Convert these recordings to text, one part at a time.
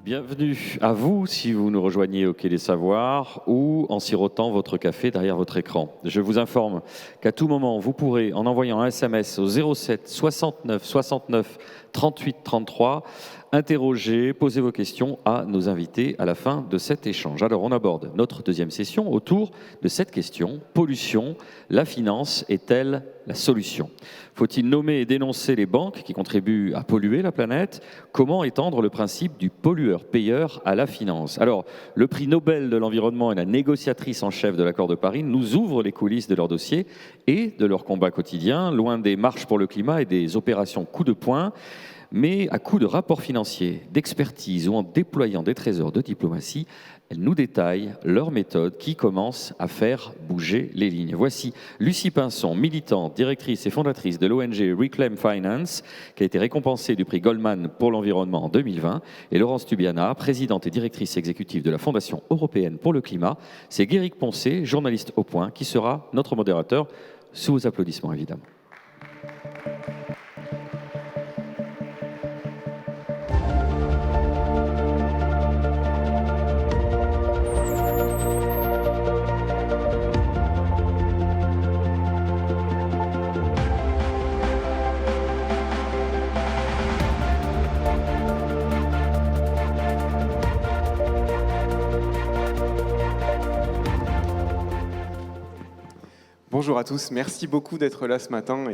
Bienvenue à vous si vous nous rejoignez au Quai des Savoirs ou en sirotant votre café derrière votre écran. Je vous informe qu'à tout moment, vous pourrez, en envoyant un SMS au 07 69 69 38 33, interroger, poser vos questions à nos invités à la fin de cet échange. Alors on aborde notre deuxième session autour de cette question: pollution, la finance est-elle la solution? Faut-il nommer et dénoncer les banques qui contribuent à polluer la planète? Comment étendre le principe du pollueur-payeur à la finance? Alors, le prix Nobel de l'environnement et la négociatrice en chef de l'accord de Paris nous ouvrent les coulisses de leur dossier et de leur combat quotidien, loin des marches pour le climat et des opérations coup de poing, mais à coup de rapports financiers, d'expertise ou en déployant des trésors de diplomatie. Elles nous détaillent leur méthode qui commence à faire bouger les lignes. Voici Lucie Pinson, militante, directrice et fondatrice de l'ONG Reclaim Finance, qui a été récompensée du prix Goldman pour l'environnement en 2020, et Laurence Tubiana, présidente et directrice exécutive de la Fondation européenne pour le climat. C'est Guéric Poncé, journaliste au Point, qui sera notre modérateur, sous vos applaudissements évidemment. Bonjour à tous, merci beaucoup d'être là ce matin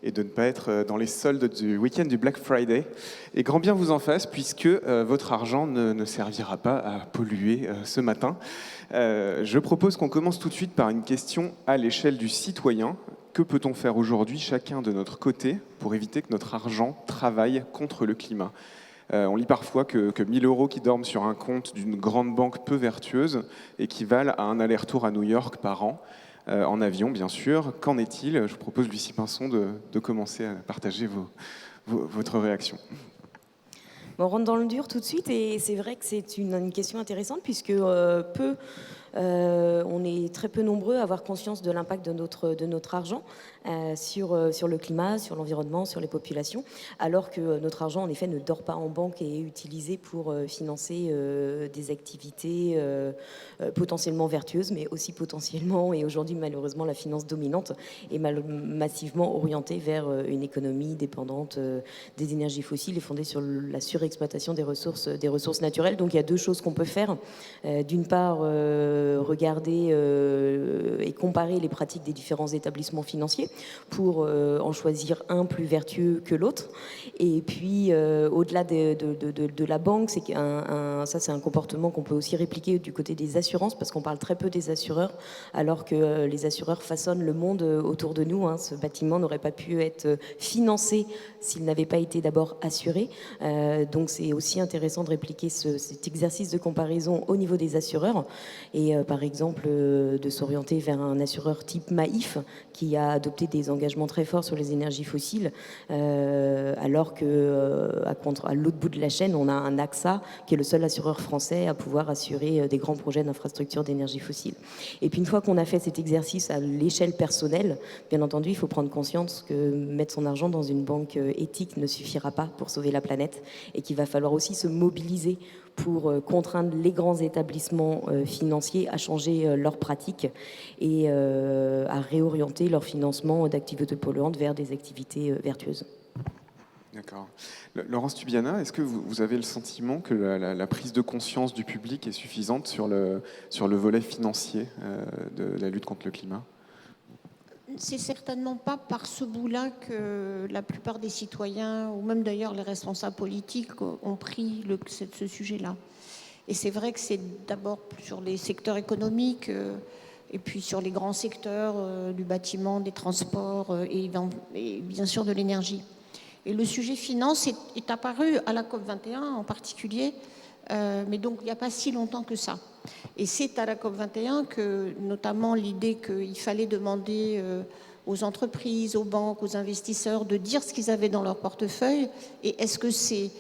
et de ne pas être dans les soldes du week-end du Black Friday. Et grand bien vous en fasse, puisque votre argent ne servira pas à polluer ce matin. Je propose qu'on commence tout de suite par une question à l'échelle du citoyen. Que peut-on faire aujourd'hui, chacun de notre côté, pour éviter que notre argent travaille contre le climat ? On lit parfois que 1 000 € qui dorment sur un compte d'une grande banque peu vertueuse équivalent à un aller-retour à New York par an. En avion, bien sûr. Qu'en est-il? Je vous propose, Lucie Pinson, de commencer à partager votre réaction. On rentre dans le dur tout de suite, et c'est vrai que c'est une question intéressante, puisque on est très peu nombreux à avoir conscience de l'impact de notre argent sur le climat, sur l'environnement, sur les populations, alors que notre argent, en effet, ne dort pas en banque et est utilisé pour financer des activités potentiellement vertueuses, mais aussi potentiellement, et aujourd'hui malheureusement la finance dominante est massivement orientée vers une économie dépendante des énergies fossiles et fondée sur la surexploitation des ressources naturelles. Donc il y a deux choses qu'on peut faire. D'une part, regarder et comparer les pratiques des différents établissements financiers pour en choisir un plus vertueux que l'autre. Et puis, au-delà de la banque, ça c'est un comportement qu'on peut aussi répliquer du côté des assurances, parce qu'on parle très peu des assureurs, alors que les assureurs façonnent le monde autour de nous. Ce bâtiment n'aurait pas pu être financé s'il n'avait pas été d'abord assuré. Donc c'est aussi intéressant de répliquer cet exercice de comparaison au niveau des assureurs, et par exemple de s'orienter vers un assureur type Maïf qui a adopté des engagements très forts sur les énergies fossiles, alors qu'à l'autre bout de la chaîne, on a un AXA qui est le seul assureur français à pouvoir assurer des grands projets d'infrastructures d'énergie fossile. Et puis une fois qu'on a fait cet exercice à l'échelle personnelle, bien entendu, il faut prendre conscience que mettre son argent dans une banque éthique ne suffira pas pour sauver la planète, et qu'il va falloir aussi se mobiliser pour contraindre les grands établissements financiers à changer leurs pratiques et à réorienter leur financement d'activités polluantes vers des activités vertueuses. D'accord. Laurence Tubiana, est-ce que vous avez le sentiment que la prise de conscience du public est suffisante sur le volet financier de la lutte contre le climat ? C'est certainement pas par ce bout-là que la plupart des citoyens, ou même d'ailleurs les responsables politiques, ont pris ce sujet-là. Et c'est vrai que c'est d'abord sur les secteurs économiques et puis sur les grands secteurs du bâtiment, des transports et bien sûr de l'énergie. Et le sujet finance est apparu à la COP21 en particulier, mais donc il n'y a pas si longtemps que ça. Et c'est à la COP21 que, notamment, l'idée qu'il fallait demander aux entreprises, aux banques, aux investisseurs de dire ce qu'ils avaient dans leur portefeuille et est-ce que ces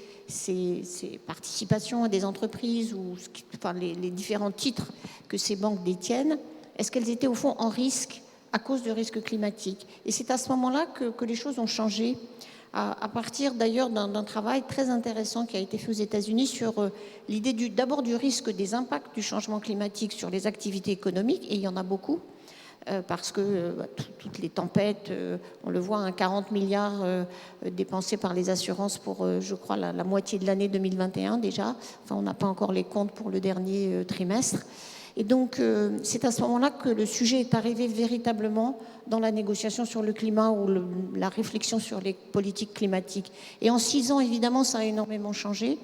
participations à des entreprises ou enfin, les différents titres que ces banques détiennent, est-ce qu'elles étaient au fond en risque à cause du risque climatique. Et c'est à ce moment-là que les choses ont changé, à partir d'ailleurs d'un travail très intéressant qui a été fait aux États-Unis sur l'idée d'abord du risque des impacts du changement climatique sur les activités économiques, et il y en a beaucoup, parce que toutes les tempêtes, on le voit, 40 milliards dépensés par les assurances pour, je crois, la moitié de l'année 2021 déjà. Enfin, on n'a pas encore les comptes pour le dernier trimestre. Et donc, c'est à ce moment-là que le sujet est arrivé véritablement dans la négociation sur le climat ou la réflexion sur les politiques climatiques. Et en 6 ans, évidemment, ça a énormément changé.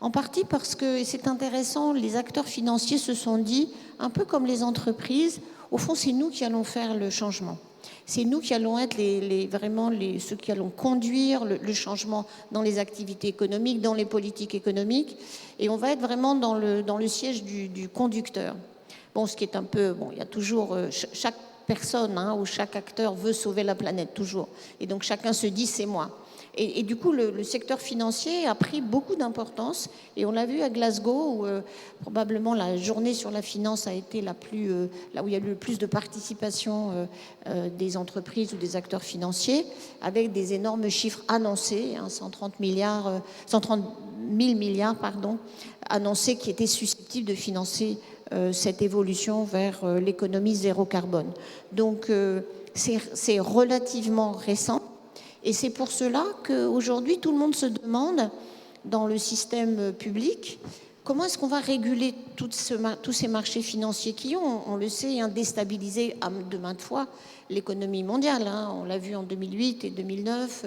En partie parce que, et c'est intéressant, les acteurs financiers se sont dit, un peu comme les entreprises, au fond, c'est nous qui allons faire le changement. C'est nous qui allons être ceux qui allons conduire le changement dans les activités économiques, dans les politiques économiques, et on va être vraiment dans le siège du conducteur. Bon, ce qui est un peu... Bon, il y a toujours... chaque personne ou chaque acteur veut sauver la planète, toujours. Et donc chacun se dit, c'est moi. Et du coup, le secteur financier a pris beaucoup d'importance. Et on l'a vu à Glasgow, où probablement la journée sur la finance a été là où il y a eu le plus de participation des entreprises ou des acteurs financiers, avec des énormes chiffres annoncés, 130 000 milliards annoncés, qui étaient susceptibles de financer cette évolution vers l'économie zéro carbone. Donc, c'est relativement récent. Et c'est pour cela qu'aujourd'hui, tout le monde se demande, dans le système public, comment est-ce qu'on va réguler tous ces marchés financiers qui ont, on le sait, déstabilisé de maintes fois l'économie mondiale. On l'a vu en 2008 et 2009.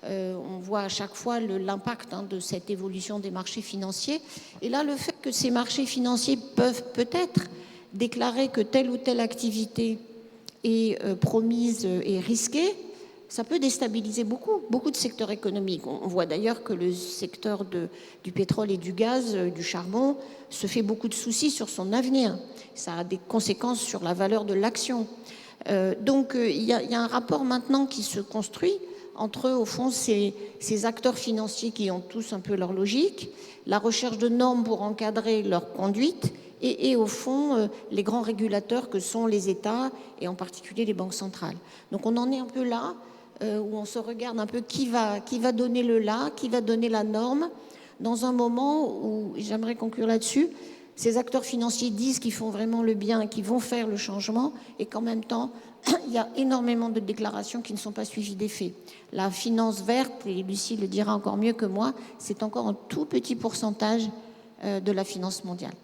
On voit à chaque fois l'impact de cette évolution des marchés financiers. Et là, le fait que ces marchés financiers peuvent peut-être déclarer que telle ou telle activité est promise et risquée, ça peut déstabiliser beaucoup de secteurs économiques. On voit d'ailleurs que le secteur du pétrole et du gaz, du charbon, se fait beaucoup de soucis sur son avenir. Ça a des conséquences sur la valeur de l'action. Donc il y a un rapport maintenant qui se construit entre, au fond, ces acteurs financiers qui ont tous un peu leur logique, la recherche de normes pour encadrer leur conduite, et au fond, les grands régulateurs que sont les États, et en particulier les banques centrales. Donc on en est un peu là, où on se regarde un peu qui va donner qui va donner la norme, dans un moment où, j'aimerais conclure là-dessus, ces acteurs financiers disent qu'ils font vraiment le bien, qu'ils vont faire le changement, et qu'en même temps, il y a énormément de déclarations qui ne sont pas suivies des faits. La finance verte, et Lucie le dira encore mieux que moi, c'est encore un tout petit pourcentage de la finance mondiale.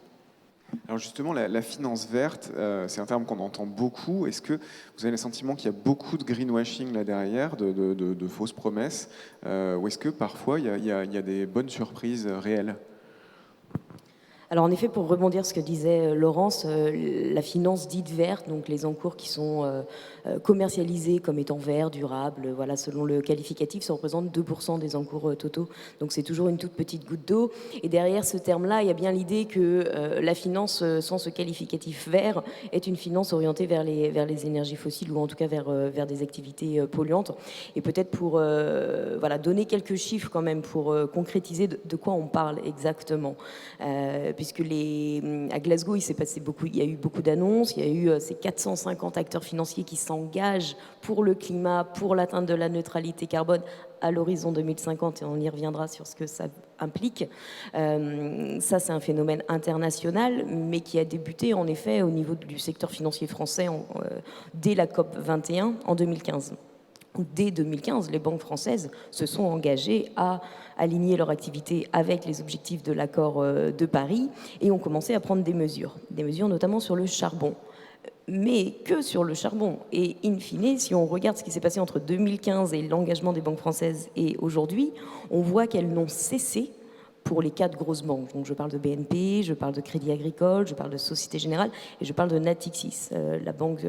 Alors justement, la finance verte, c'est un terme qu'on entend beaucoup. Est-ce que vous avez le sentiment qu'il y a beaucoup de greenwashing là derrière, de fausses promesses, ou est-ce que parfois il y a des bonnes surprises réelles ? Alors en effet, pour rebondir sur ce que disait Laurence, la finance dite verte, donc les encours qui sont commercialisés comme étant verts, durables, voilà, selon le qualificatif, ça représente 2% des encours totaux. Donc c'est toujours une toute petite goutte d'eau. Et derrière ce terme-là, il y a bien l'idée que la finance sans ce qualificatif vert est une finance orientée vers les énergies fossiles, ou en tout cas vers des activités polluantes. Et peut-être pour voilà, donner quelques chiffres quand même pour concrétiser de quoi on parle exactement. Puisque à Glasgow, il y a eu beaucoup d'annonces, il y a eu ces 450 acteurs financiers qui s'engagent pour le climat, pour l'atteinte de la neutralité carbone à l'horizon 2050, et on y reviendra sur ce que ça implique. Ça, c'est un phénomène international, mais qui a débuté en effet au niveau du secteur financier français dès la COP 21 en 2015. Dès 2015, les banques françaises se sont engagées à aligner leur activité avec les objectifs de l'accord de Paris, et ont commencé à prendre des mesures notamment sur le charbon. Mais que sur le charbon. Et in fine, si on regarde ce qui s'est passé entre 2015 et l'engagement des banques françaises et aujourd'hui, on voit qu'elles n'ont cessé pour les 4 grosses banques. Donc je parle de BNP, je parle de Crédit Agricole, je parle de Société Générale et je parle de Natixis, la banque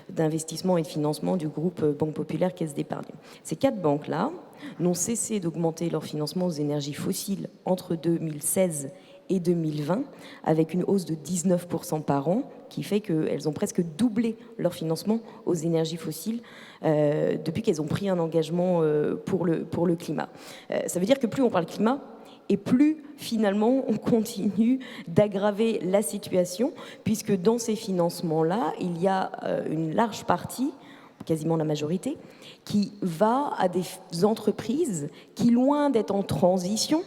d'investissement et de financement du groupe Banque Populaire Caisse d'Épargne. Ces 4 banques-là n'ont cessé d'augmenter leur financement aux énergies fossiles entre 2016 et 2020, avec une hausse de 19% par an, qui fait qu'elles ont presque doublé leur financement aux énergies fossiles depuis qu'elles ont pris un engagement pour le climat. Ça veut dire que plus on parle climat, et plus finalement on continue d'aggraver la situation, puisque dans ces financements-là, il y a une large partie, quasiment la majorité, qui va à des entreprises qui, loin d'être en transition,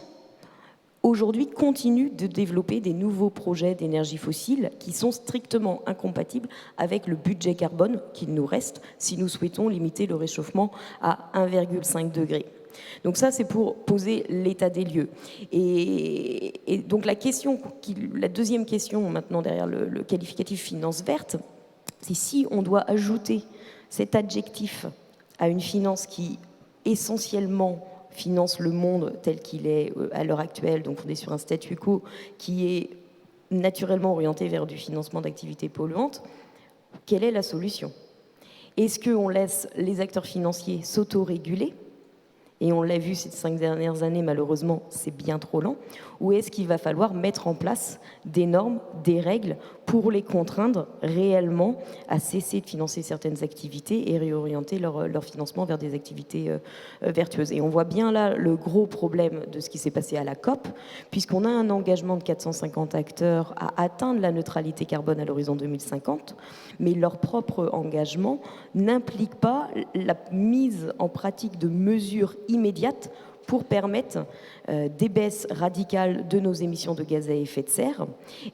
aujourd'hui continuent de développer des nouveaux projets d'énergie fossile qui sont strictement incompatibles avec le budget carbone qu'il nous reste si nous souhaitons limiter le réchauffement à 1,5 degré. Donc ça, c'est pour poser l'état des lieux. Et donc la deuxième question maintenant derrière le qualificatif finance verte, c'est si on doit ajouter cet adjectif à une finance qui essentiellement finance le monde tel qu'il est à l'heure actuelle, donc on est sur un statu quo qui est naturellement orienté vers du financement d'activités polluantes, quelle est la solution? Est-ce qu'on laisse les acteurs financiers s'autoréguler? Et on l'a vu ces 5 dernières années, malheureusement, c'est bien trop lent. Ou est-ce qu'il va falloir mettre en place des normes, des règles pour les contraindre réellement à cesser de financer certaines activités et réorienter leur financement vers des activités vertueuses? Et on voit bien là le gros problème de ce qui s'est passé à la COP, puisqu'on a un engagement de 450 acteurs à atteindre la neutralité carbone à l'horizon 2050, mais leur propre engagement n'implique pas la mise en pratique de mesures immédiates pour permettre des baisses radicales de nos émissions de gaz à effet de serre,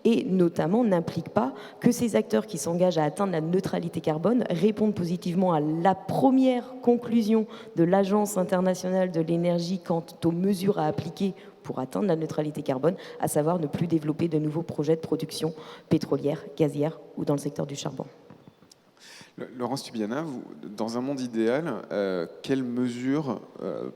et notamment n'implique pas que ces acteurs qui s'engagent à atteindre la neutralité carbone répondent positivement à la première conclusion de l'Agence internationale de l'énergie quant aux mesures à appliquer pour atteindre la neutralité carbone, à savoir ne plus développer de nouveaux projets de production pétrolière, gazière ou dans le secteur du charbon. Laurence Tubiana, dans un monde idéal, quelles mesures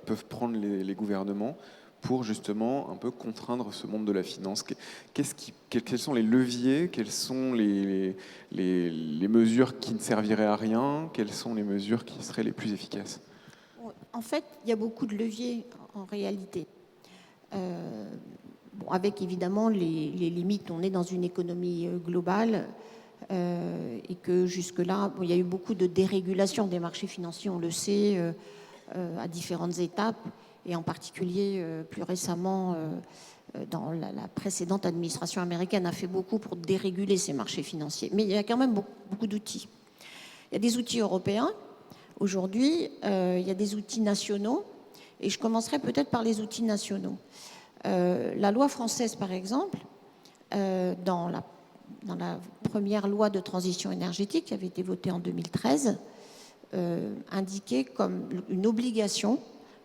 peuvent prendre les gouvernements pour justement un peu contraindre ce monde de la finance? Quels sont les leviers? Quelles sont les mesures qui ne serviraient à rien? Quelles sont les mesures qui seraient les plus efficaces? En fait, il y a beaucoup de leviers en réalité. Avec évidemment les limites, on est dans une économie globale. Et que jusque-là, il y a eu beaucoup de dérégulation des marchés financiers, on le sait, à différentes étapes, et en particulier plus récemment, dans la précédente administration américaine a fait beaucoup pour déréguler ces marchés financiers. Mais il y a quand même beaucoup d'outils. Il y a des outils européens. Aujourd'hui, il y a des outils nationaux, et je commencerai peut-être par les outils nationaux. La loi française, par exemple, dans la première loi de transition énergétique qui avait été votée en 2013, indiquait comme une obligation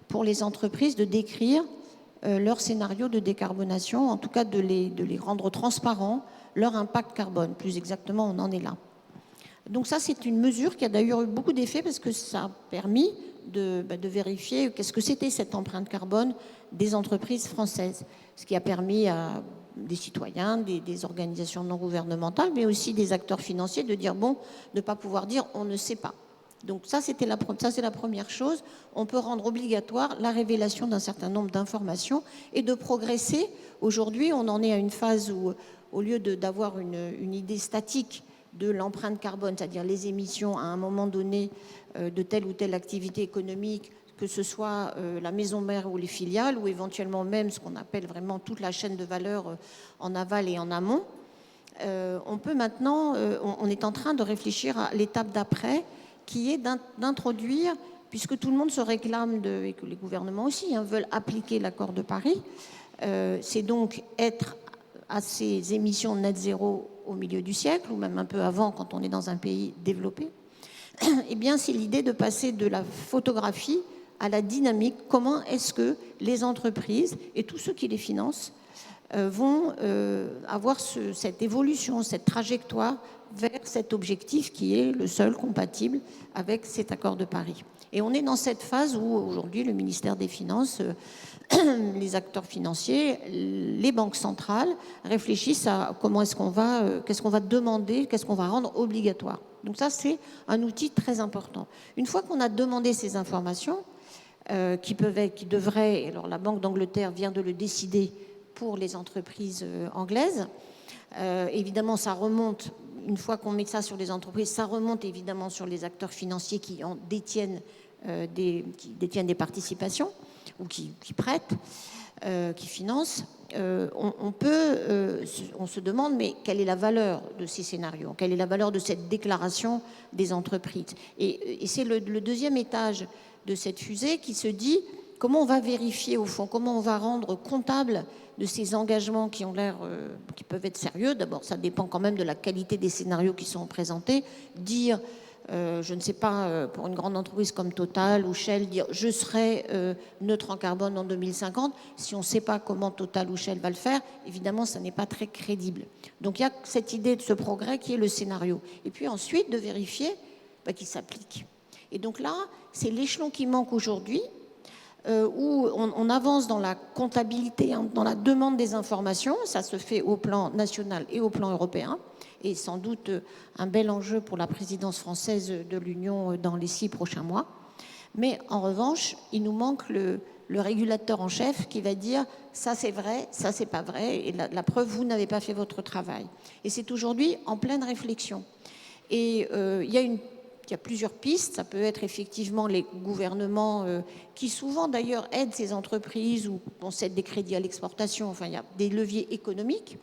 pour les entreprises de décrire leur scénario de décarbonation, en tout cas de les rendre transparents, leur impact carbone. Plus exactement, on en est là. Donc ça, c'est une mesure qui a d'ailleurs eu beaucoup d'effets parce que ça a permis de vérifier qu'est-ce que c'était cette empreinte carbone des entreprises françaises, ce qui a permis à des citoyens, des organisations non gouvernementales, mais aussi des acteurs financiers de dire bon, de ne pas pouvoir dire on ne sait pas. Donc ça, c'est la première chose. On peut rendre obligatoire la révélation d'un certain nombre d'informations et de progresser. Aujourd'hui, on en est à une phase où, au lieu d'avoir une idée statique de l'empreinte carbone, c'est-à-dire les émissions à un moment donné de telle ou telle activité économique, que ce soit la maison mère ou les filiales, ou éventuellement même ce qu'on appelle vraiment toute la chaîne de valeur en aval et en amont, on peut maintenant, on est en train de réfléchir à l'étape d'après, qui est d'introduire, puisque tout le monde se réclame, et que les gouvernements aussi veulent appliquer l'accord de Paris, c'est donc être à ces émissions net zéro au milieu du siècle, ou même un peu avant quand on est dans un pays développé. Eh bien, c'est l'idée de passer de la photographie à la dynamique. Comment est-ce que les entreprises et tous ceux qui les financent vont avoir cette évolution, cette trajectoire vers cet objectif qui est le seul compatible avec cet accord de Paris. Et on est dans cette phase où aujourd'hui le ministère des Finances, les acteurs financiers, les banques centrales réfléchissent à comment est-ce qu'on va, qu'est-ce qu'on va demander, qu'est-ce qu'on va rendre obligatoire. Donc ça, c'est un outil très important. Une fois qu'on a demandé ces informations, qui devraient, alors la Banque d'Angleterre vient de le décider, pour les entreprises anglaises. Évidemment, ça remonte, une fois qu'on met ça sur les entreprises, ça remonte évidemment sur les acteurs financiers qui détiennent des participations ou qui prêtent, qui financent. On se demande, mais quelle est la valeur de ces scénarios? Quelle est la valeur de cette déclaration des entreprises? Et c'est le deuxième étage de cette fusée qui se dit, comment on va vérifier au fond, comment on va rendre comptable de ces engagements qui ont l'air, qui peuvent être sérieux. D'abord, ça dépend quand même de la qualité des scénarios qui sont présentés. Dire, je ne sais pas, pour une grande entreprise comme Total ou Shell, dire je serai neutre en carbone en 2050, si on ne sait pas comment Total ou Shell va le faire, évidemment, ça n'est pas très crédible. Donc il y a cette idée de ce progrès qui est le scénario. Et puis ensuite, de vérifier qu'il s'applique. Et donc là, c'est l'échelon qui manque aujourd'hui, où on avance dans la comptabilité, dans la demande des informations. Ça se fait au plan national et au plan européen, et sans doute un bel enjeu pour la présidence française de l'Union dans les 6 prochains mois. Mais en revanche, il nous manque le régulateur en chef qui va dire ça c'est vrai, ça c'est pas vrai, et la preuve, vous n'avez pas fait votre travail. Et c'est aujourd'hui en pleine réflexion. Et il y a plusieurs pistes. Ça peut être effectivement les gouvernements qui souvent d'ailleurs aident ces entreprises ou concèdent des crédits à l'exportation. Enfin, il y a des leviers économiques.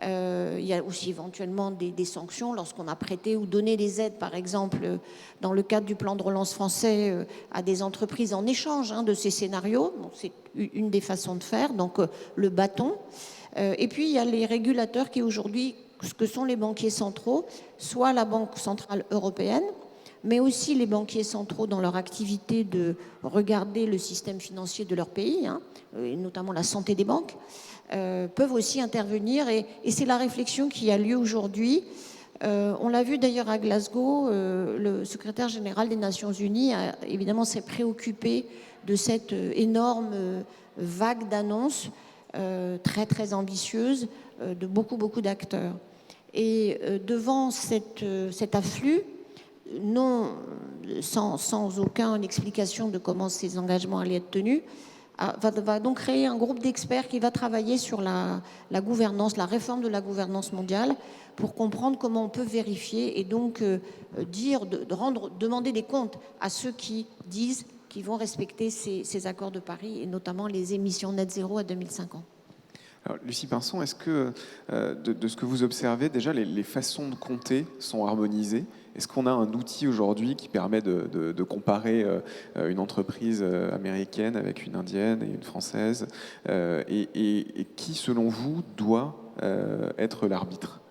Il y a aussi éventuellement des sanctions lorsqu'on a prêté ou donné des aides, par exemple, dans le cadre du plan de relance français à des entreprises en échange de ces scénarios. Donc, c'est une des façons de faire, donc le bâton. Et puis, il y a les régulateurs qui aujourd'hui, ce que sont les banquiers centraux, soit la Banque centrale européenne, mais aussi les banquiers centraux dans leur activité de regarder le système financier de leur pays, et notamment la santé des banques, peuvent aussi intervenir. Et c'est la réflexion qui a lieu aujourd'hui. On l'a vu d'ailleurs à Glasgow, le secrétaire général des Nations Unies évidemment s'est préoccupé de cette énorme vague d'annonces très très ambitieuses de beaucoup d'acteurs. Et devant cet afflux, non, sans aucune explication de comment ces engagements allaient être tenus, va donc créer un groupe d'experts qui va travailler sur la gouvernance, la réforme de la gouvernance mondiale, pour comprendre comment on peut vérifier et donc demander des comptes à ceux qui disent qu'ils vont respecter ces accords de Paris, et notamment les émissions net zéro à 2050. Alors, Lucie Pinson, est-ce que, de ce que vous observez, déjà les façons de compter sont harmonisées? Est-ce qu'on a un outil aujourd'hui qui permet de comparer une entreprise américaine avec une indienne et une française, et qui, selon vous, doit être l'arbitre?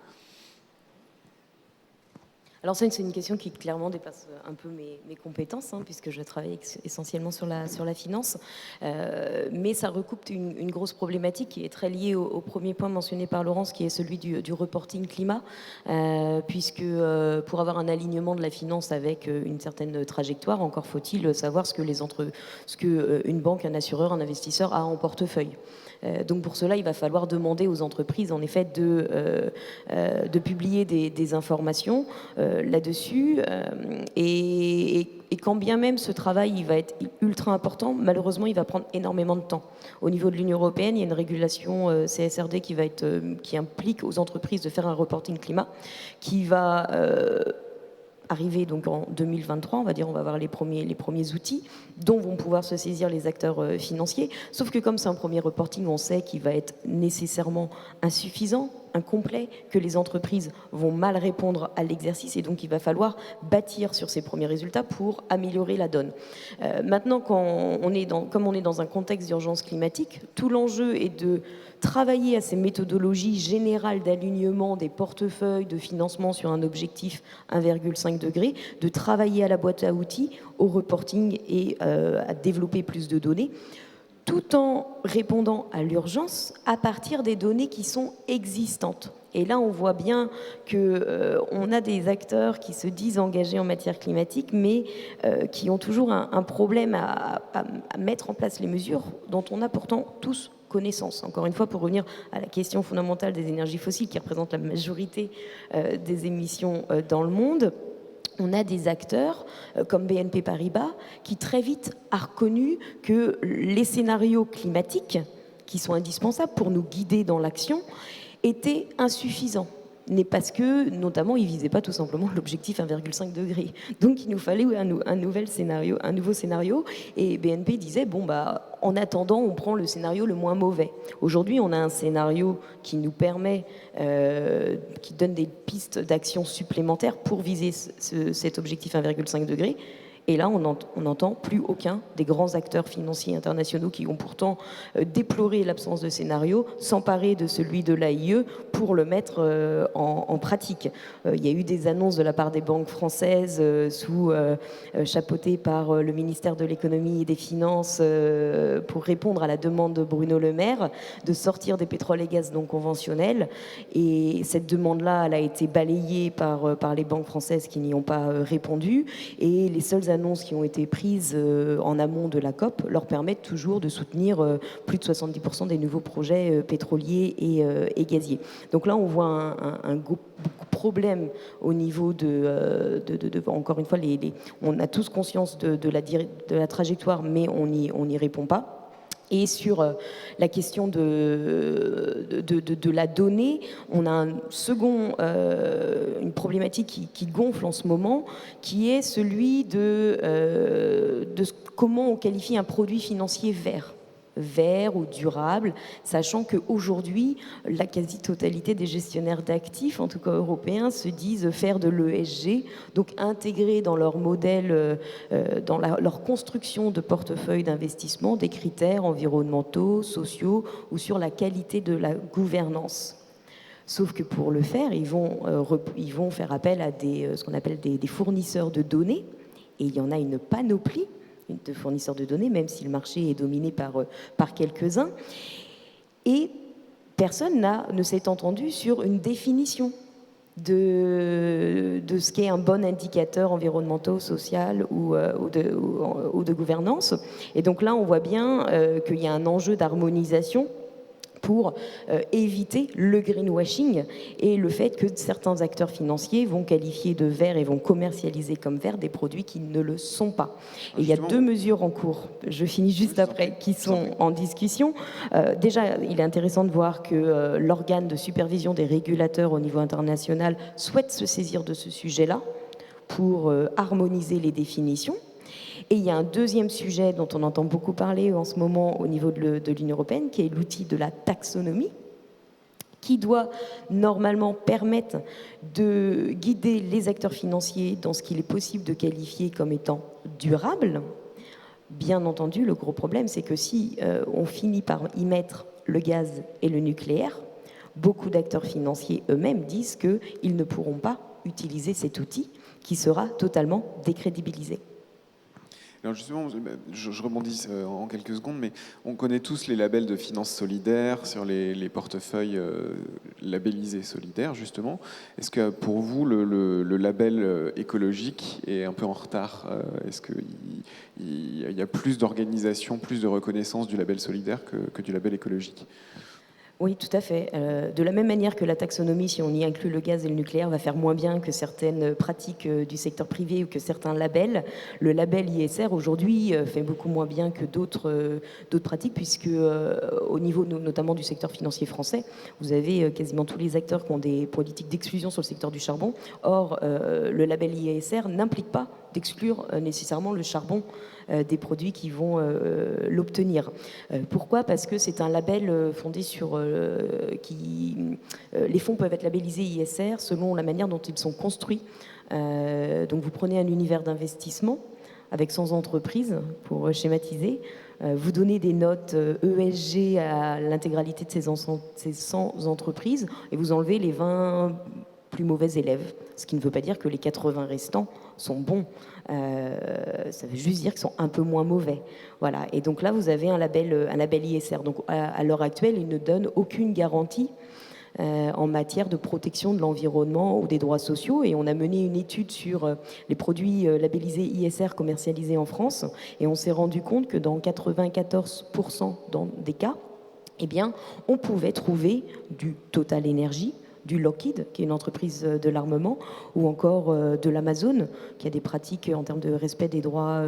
Alors ça, c'est une question qui clairement dépasse un peu mes compétences, puisque je travaille essentiellement sur la finance. Mais ça recoupe une grosse problématique qui est très liée au premier point mentionné par Laurence, qui est celui du reporting climat, puisque pour avoir un alignement de la finance avec une certaine trajectoire, encore faut-il savoir ce que une banque, un assureur, un investisseur a en portefeuille. Donc pour cela, il va falloir demander aux entreprises, en effet, de publier des informations là-dessus. Et quand bien même ce travail il va être ultra important, malheureusement, il va prendre énormément de temps. Au niveau de l'Union européenne, il y a une régulation CSRD qui implique aux entreprises de faire un reporting climat qui va arriver donc en 2023, on va avoir les premiers outils dont vont pouvoir se saisir les acteurs financiers. Sauf que comme c'est un premier reporting, on sait qu'il va être nécessairement insuffisant, incomplet, que les entreprises vont mal répondre à l'exercice, et donc il va falloir bâtir sur ces premiers résultats pour améliorer la donne. Maintenant, comme on est dans un contexte d'urgence climatique, tout l'enjeu est de travailler à ces méthodologies générales d'alignement des portefeuilles de financement sur un objectif 1,5 degré, de travailler à la boîte à outils, au reporting et à développer plus de données, tout en répondant à l'urgence à partir des données qui sont existantes. Et là, on voit bien qu'on a des acteurs qui se disent engagés en matière climatique, mais qui ont toujours un problème à mettre en place les mesures dont on a pourtant tous connaissance. Encore une fois, pour revenir à la question fondamentale des énergies fossiles qui représentent la majorité des émissions dans le monde, on a des acteurs comme BNP Paribas qui très vite a reconnu que les scénarios climatiques qui sont indispensables pour nous guider dans l'action étaient insuffisants. Mais parce que, notamment, ils ne visaient pas tout simplement l'objectif 1,5 degré. Donc, il nous fallait un nouveau scénario. Et BNP disait, en attendant, on prend le scénario le moins mauvais. Aujourd'hui, on a un scénario qui nous permet, qui donne des pistes d'action supplémentaires pour viser cet objectif 1,5 degré. Et là, on n'entend plus aucun des grands acteurs financiers internationaux qui ont pourtant déploré l'absence de scénario, s'emparer de celui de l'AIE pour le mettre en pratique. Il y a eu des annonces de la part des banques françaises chapeautées par le ministère de l'économie et des finances pour répondre à la demande de Bruno Le Maire de sortir des pétroles et gaz non conventionnels. Et cette demande-là, elle a été balayée par les banques françaises qui n'y ont pas répondu. Et les seules annonces qui ont été prises en amont de la COP leur permettent toujours de soutenir plus de 70% des nouveaux projets pétroliers et gaziers. Donc là, on voit un gros problème au niveau encore une fois, on a tous conscience de la trajectoire, mais on n'y répond pas. Et sur la question de la donnée, on a une problématique qui gonfle en ce moment, qui est celui de comment on qualifie un produit financier vert ou durable, sachant qu'aujourd'hui, la quasi-totalité des gestionnaires d'actifs, en tout cas européens, se disent faire de l'ESG, donc intégrer dans leur modèle, dans leur construction de portefeuille d'investissement, des critères environnementaux, sociaux ou sur la qualité de la gouvernance. Sauf que pour le faire, ils vont faire appel à ce qu'on appelle des fournisseurs de données, et il y en a une panoplie de fournisseurs de données, même si le marché est dominé par quelques-uns. Et personne ne s'est entendu sur une définition de ce qu'est un bon indicateur environnemental, social ou de gouvernance. Et donc là, on voit bien qu'il y a un enjeu d'harmonisation pour éviter le greenwashing et le fait que certains acteurs financiers vont qualifier de vert et vont commercialiser comme vert des produits qui ne le sont pas. Et il y a 2 mesures en cours, je finis juste après, qui sont en discussion. Déjà, il est intéressant de voir que l'organe de supervision des régulateurs au niveau international souhaite se saisir de ce sujet-là pour harmoniser les définitions. Et il y a un deuxième sujet dont on entend beaucoup parler en ce moment au niveau de l'Union européenne, qui est l'outil de la taxonomie, qui doit normalement permettre de guider les acteurs financiers dans ce qu'il est possible de qualifier comme étant durable. Bien entendu, le gros problème, c'est que si on finit par y mettre le gaz et le nucléaire, beaucoup d'acteurs financiers eux-mêmes disent qu'ils ne pourront pas utiliser cet outil qui sera totalement décrédibilisé. Alors justement, je rebondis en quelques secondes, mais on connaît tous les labels de finances solidaires sur les portefeuilles labellisés solidaires, justement. Est-ce que pour vous, le label écologique est un peu en retard? Est-ce qu'il y a plus d'organisation, plus de reconnaissance du label solidaire que du label écologique? Oui, tout à fait. De la même manière que la taxonomie, si on y inclut le gaz et le nucléaire, va faire moins bien que certaines pratiques du secteur privé ou que certains labels, le label ISR aujourd'hui fait beaucoup moins bien que d'autres pratiques, puisque au niveau notamment du secteur financier français, vous avez quasiment tous les acteurs qui ont des politiques d'exclusion sur le secteur du charbon. Or, le label ISR n'implique pas d'exclure nécessairement le charbon des produits qui vont l'obtenir. Pourquoi? Parce que c'est un label fondé sur les fonds peuvent être labellisés ISR selon la manière dont ils sont construits. Donc vous prenez un univers d'investissement avec 100 entreprises, pour schématiser, vous donnez des notes ESG à l'intégralité de ces 100 entreprises et vous enlevez les 20 plus mauvais élèves, ce qui ne veut pas dire que les 80 restants sont bons. Ça veut juste dire qu'ils sont un peu moins mauvais. Voilà. Et donc là, vous avez un label ISR. Donc à l'heure actuelle, il ne donne aucune garantie en matière de protection de l'environnement ou des droits sociaux. Et on a mené une étude sur les produits labellisés ISR commercialisés en France. Et on s'est rendu compte que dans 94% des cas, eh bien, on pouvait trouver du Total Énergie, du Lockheed, qui est une entreprise de l'armement, ou encore de l'Amazon, qui a des pratiques en termes de respect des droits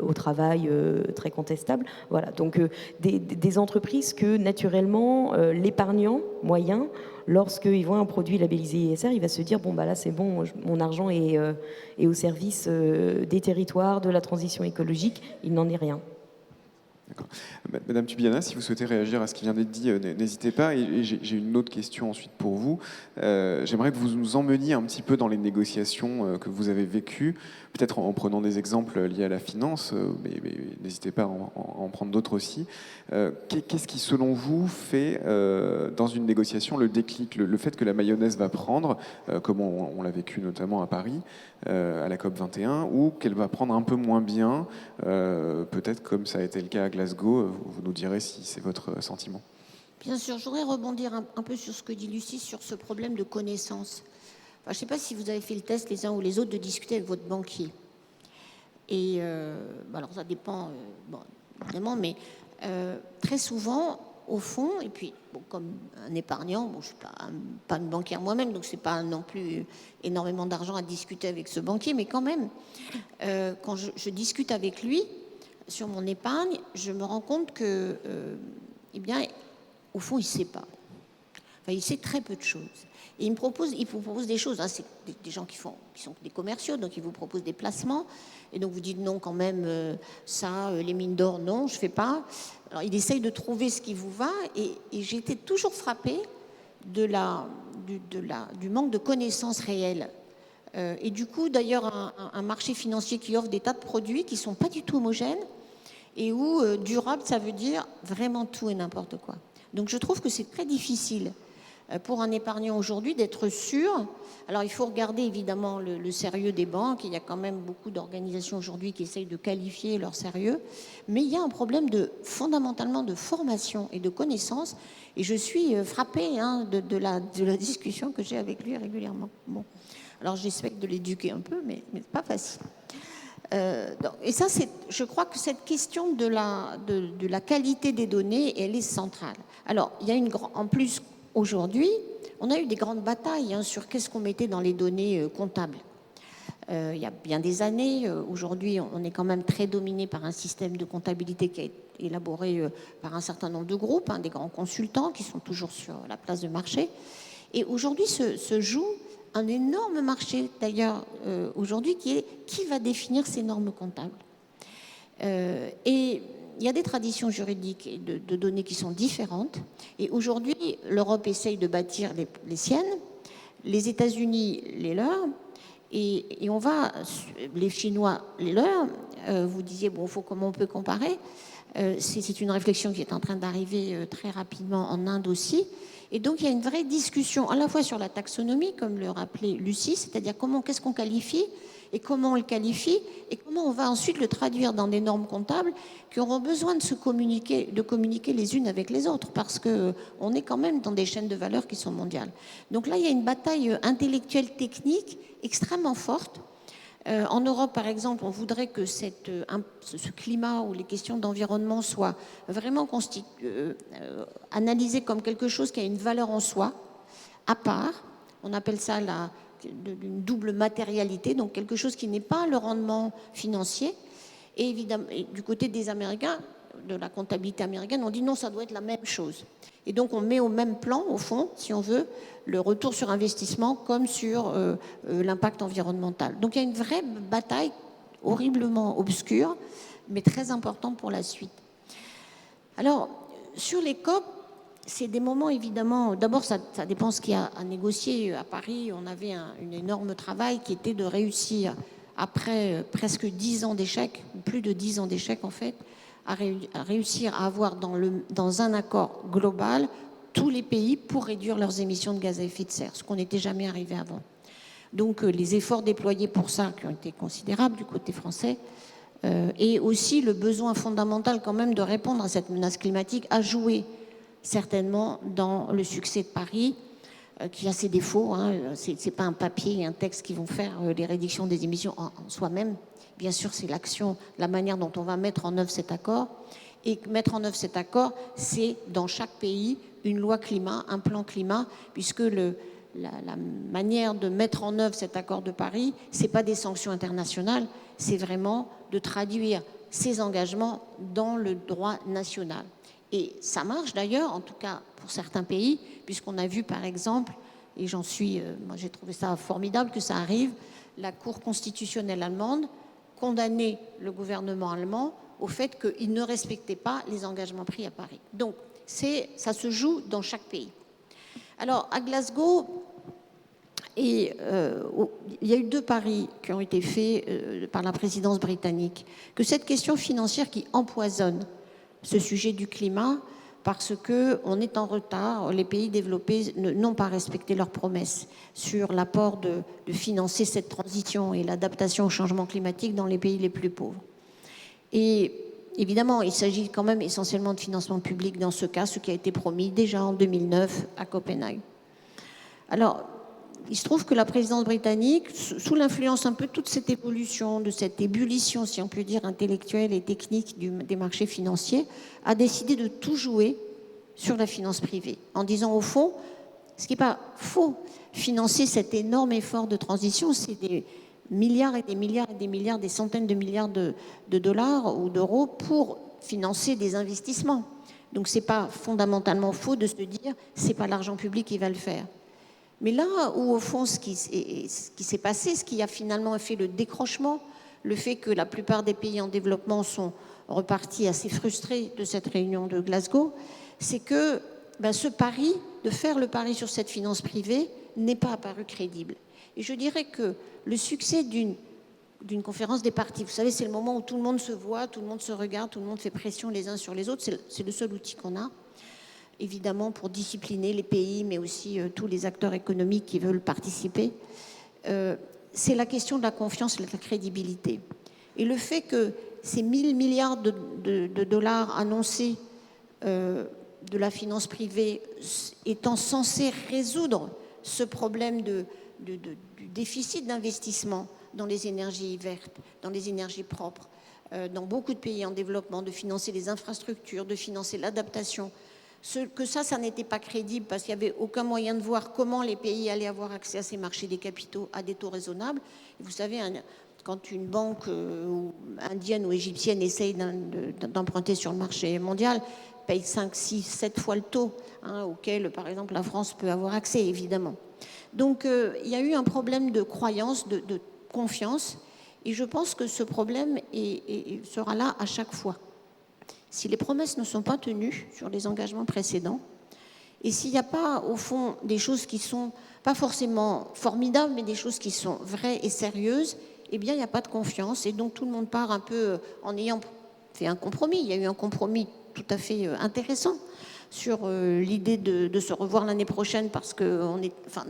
au travail très contestables. Voilà, donc des entreprises que naturellement l'épargnant moyen, lorsqu'il voit un produit labellisé ISR, il va se dire bon bah là c'est bon, mon argent est au service des territoires, de la transition écologique, il n'en est rien. D'accord. Madame Tubiana, si vous souhaitez réagir à ce qui vient d'être dit, n'hésitez pas. Et j'ai une autre question ensuite pour vous. J'aimerais que vous nous emmeniez un petit peu dans les négociations que vous avez vécues, peut-être en prenant des exemples liés à la finance, mais n'hésitez pas à en prendre d'autres aussi. Qu'est-ce qui, selon vous, fait dans une négociation le déclic, le fait que la mayonnaise va prendre, comme on l'a vécu notamment à Paris, à la COP 21, ou qu'elle va prendre un peu moins bien, peut-être comme ça a été le cas à Glasgow. Vous nous direz si c'est votre sentiment. Bien sûr, je voudrais rebondir un peu sur ce que dit Lucie, sur ce problème de connaissance. Enfin, je ne sais pas si vous avez fait le test les uns ou les autres de discuter avec votre banquier. Et alors ça dépend, bon, évidemment, mais très souvent, au fond, et puis bon, comme un épargnant, bon, je ne suis pas une banquière moi-même, donc ce n'est pas non plus énormément d'argent à discuter avec ce banquier, mais quand même, quand je discute avec lui sur mon épargne, je me rends compte que, eh bien, au fond, il ne sait pas. Enfin, il sait très peu de choses. Et il vous propose des choses. Hein, c'est des gens qui sont des commerciaux, donc ils vous proposent des placements. Et donc vous dites non, quand même, les mines d'or, non, je ne fais pas. Alors il essaye de trouver ce qui vous va. Et j'ai été toujours frappée du manque de connaissances réelles. Et du coup, d'ailleurs, un marché financier qui offre des tas de produits qui ne sont pas du tout homogènes et où durable, ça veut dire vraiment tout et n'importe quoi. Donc je trouve que c'est très difficile pour un épargnant aujourd'hui d'être sûr. Alors il faut regarder évidemment le sérieux des banques. Il y a quand même beaucoup d'organisations aujourd'hui qui essayent de qualifier leur sérieux. Mais il y a un problème fondamentalement de formation et de connaissance. Et je suis frappée de la discussion que j'ai avec lui régulièrement. Bon. Alors j'espère de l'éduquer un peu, mais c'est pas facile. Et ça, je crois que cette question de la qualité des données, elle est centrale. Alors, il y a en plus, aujourd'hui, on a eu des grandes batailles sur qu'est-ce qu'on mettait dans les données comptables. Il y a bien des années, aujourd'hui, on est quand même très dominé par un système de comptabilité qui a été élaboré par un certain nombre de groupes, des grands consultants qui sont toujours sur la place de marché. Et aujourd'hui, se joue un énorme marché, d'ailleurs, aujourd'hui, qui va définir ces normes comptables. Et il y a des traditions juridiques et de données qui sont différentes. Et aujourd'hui, l'Europe essaye de bâtir les siennes, les États-Unis les leurs, et les Chinois les leurs. Vous disiez, bon, comment on peut comparer ? C'est une réflexion qui est en train d'arriver très rapidement en Inde aussi. Et donc, il y a une vraie discussion à la fois sur la taxonomie, comme le rappelait Lucie, c'est-à-dire qu'est-ce qu'on qualifie et comment on le qualifie et comment on va ensuite le traduire dans des normes comptables qui auront besoin de communiquer les unes avec les autres parce qu'on est quand même dans des chaînes de valeur qui sont mondiales. Donc là, il y a une bataille intellectuelle technique extrêmement forte. En Europe, par exemple, on voudrait que ce climat ou les questions d'environnement soient vraiment analysées comme quelque chose qui a une valeur en soi, à part. On appelle ça une double matérialité, donc quelque chose qui n'est pas le rendement financier. Et évidemment, du côté des Américains, de la comptabilité américaine, on dit non, ça doit être la même chose. Et donc on met au même plan, au fond, si on veut, le retour sur investissement comme sur l'impact environnemental. Donc il y a une vraie bataille horriblement obscure, mais très importante pour la suite. Alors, sur les COP, c'est des moments évidemment, d'abord ça dépend ce qu'il y a à négocier. À Paris, on avait un énorme travail qui était de réussir, après presque 10 ans d'échecs, plus de 10 ans d'échecs en fait, à réussir à avoir dans un accord global tous les pays pour réduire leurs émissions de gaz à effet de serre, ce qu'on n'était jamais arrivé avant. Donc les efforts déployés pour ça qui ont été considérables du côté français et aussi le besoin fondamental quand même de répondre à cette menace climatique a joué certainement dans le succès de Paris qui a ses défauts. C'est pas un papier et un texte qui vont faire les réductions des émissions en soi-même. Bien sûr, c'est l'action, la manière dont on va mettre en œuvre cet accord. Et mettre en œuvre cet accord, c'est dans chaque pays une loi climat, un plan climat, puisque la manière de mettre en œuvre cet accord de Paris, ce n'est pas des sanctions internationales, c'est vraiment de traduire ces engagements dans le droit national. Et ça marche d'ailleurs, en tout cas pour certains pays, puisqu'on a vu par exemple, et moi j'ai trouvé ça formidable que ça arrive, la Cour constitutionnelle allemande condamner le gouvernement allemand au fait qu'il ne respectait pas les engagements pris à Paris. Donc ça se joue dans chaque pays. Alors à Glasgow, il y a eu 2 paris qui ont été faits par la présidence britannique, que cette question financière qui empoisonne ce sujet du climat, parce qu'on est en retard, les pays développés n'ont pas respecté leurs promesses sur l'apport de financer cette transition et l'adaptation au changement climatique dans les pays les plus pauvres. Et évidemment, il s'agit quand même essentiellement de financement public dans ce cas, ce qui a été promis déjà en 2009 à Copenhague. Alors, il se trouve que la présidence britannique, sous l'influence un peu de toute cette évolution, de cette ébullition, si on peut dire, intellectuelle et technique des marchés financiers, a décidé de tout jouer sur la finance privée, en disant au fond, ce qui n'est pas faux, financer cet énorme effort de transition, c'est des milliards et des milliards et des milliards, des centaines de milliards de dollars ou d'euros pour financer des investissements. Donc ce n'est pas fondamentalement faux de se dire, ce n'est pas l'argent public qui va le faire. Mais là où, au fond, ce qui s'est passé, ce qui a finalement fait le décrochement, le fait que la plupart des pays en développement sont repartis assez frustrés de cette réunion de Glasgow, c'est que ce pari, de faire le pari sur cette finance privée, n'est pas apparu crédible. Et je dirais que le succès d'une conférence des partis, vous savez, c'est le moment où tout le monde se voit, tout le monde se regarde, tout le monde fait pression les uns sur les autres, c'est le seul outil qu'on a, évidemment pour discipliner les pays, mais aussi tous les acteurs économiques qui veulent participer, c'est la question de la confiance et de la crédibilité. Et le fait que ces 1000 milliards de dollars annoncés de la finance privée étant censés résoudre ce problème du déficit d'investissement dans les énergies vertes, dans les énergies propres, dans beaucoup de pays en développement, de financer les infrastructures, de financer l'adaptation, que ça n'était pas crédible parce qu'il n'y avait aucun moyen de voir comment les pays allaient avoir accès à ces marchés des capitaux à des taux raisonnables. Et vous savez, quand une banque indienne ou égyptienne essaye d'emprunter sur le marché mondial, paye 5, 6, 7 fois le taux auquel, par exemple, la France peut avoir accès, évidemment. Donc, il y a eu un problème de croyance, de confiance, et je pense que ce problème sera là à chaque fois. Si les promesses ne sont pas tenues sur les engagements précédents, et s'il n'y a pas, au fond, des choses qui ne sont pas forcément formidables, mais des choses qui sont vraies et sérieuses, eh bien, il n'y a pas de confiance. Et donc, tout le monde part un peu en ayant fait un compromis. Il y a eu un compromis tout à fait intéressant sur l'idée de se revoir l'année prochaine parce que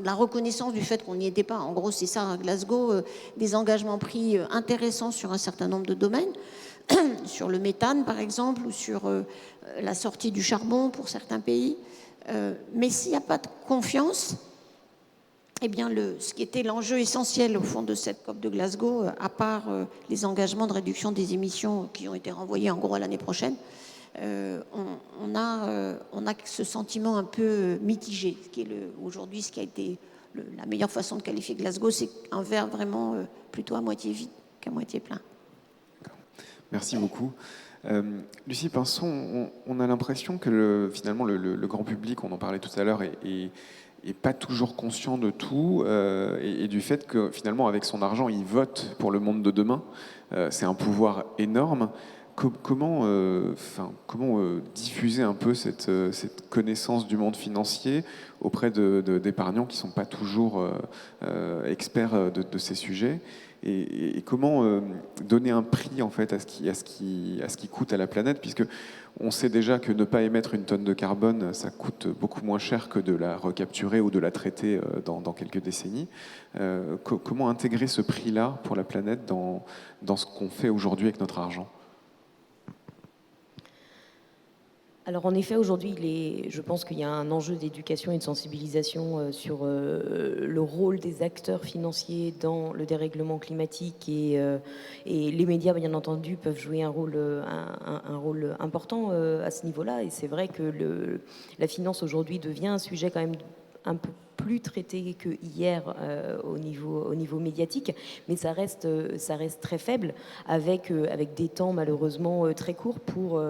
la reconnaissance du fait qu'on n'y était pas. En gros, c'est ça, à Glasgow, des engagements pris intéressants sur un certain nombre de domaines. Sur le méthane, par exemple, ou sur la sortie du charbon pour certains pays. Mais s'il n'y a pas de confiance, eh bien, ce qui était l'enjeu essentiel, au fond, de cette COP de Glasgow, à part les engagements de réduction des émissions qui ont été renvoyés, en gros, à l'année prochaine, on a ce sentiment un peu mitigé. Aujourd'hui, ce qui a été la meilleure façon de qualifier Glasgow, c'est un verre vraiment plutôt à moitié vide qu'à moitié plein. Merci beaucoup. Lucie Pinson, on a l'impression que finalement le grand public, on en parlait tout à l'heure, est pas toujours conscient de tout et du fait que finalement avec son argent, il vote pour le monde de demain. C'est un pouvoir énorme. Comment diffuser un peu cette connaissance du monde financier auprès d'épargnants qui ne sont pas toujours experts de ces sujets et comment donner un prix en fait à ce qui coûte à la planète, puisque on sait déjà que ne pas émettre une tonne de carbone, ça coûte beaucoup moins cher que de la recapturer ou de la traiter dans quelques décennies. Comment intégrer ce prix-là pour la planète dans ce qu'on fait aujourd'hui avec notre argent ? Alors en effet, aujourd'hui, je pense qu'il y a un enjeu d'éducation et de sensibilisation sur le rôle des acteurs financiers dans le dérèglement climatique et les médias, bien entendu, peuvent jouer un rôle important à ce niveau-là. Et c'est vrai que la finance aujourd'hui devient un sujet quand même un peu plus traité que hier au niveau médiatique, mais ça reste très faible avec des temps malheureusement très courts pour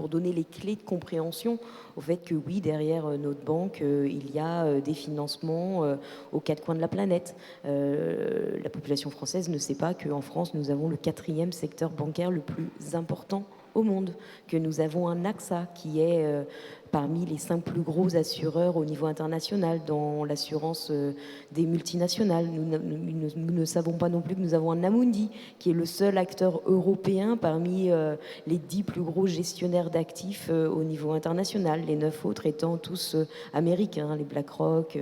donner les clés de compréhension au fait que oui, derrière notre banque, il y a des financements aux quatre coins de la planète. La population française ne sait pas qu'en France, nous avons le 4e secteur bancaire le plus important au monde, que nous avons un AXA qui est parmi les 5 plus gros assureurs au niveau international dans l'assurance des multinationales. Nous ne savons pas non plus que nous avons un Amundi qui est le seul acteur européen parmi les 10 plus gros gestionnaires d'actifs au niveau international, les 9 autres étant tous américains, les BlackRock,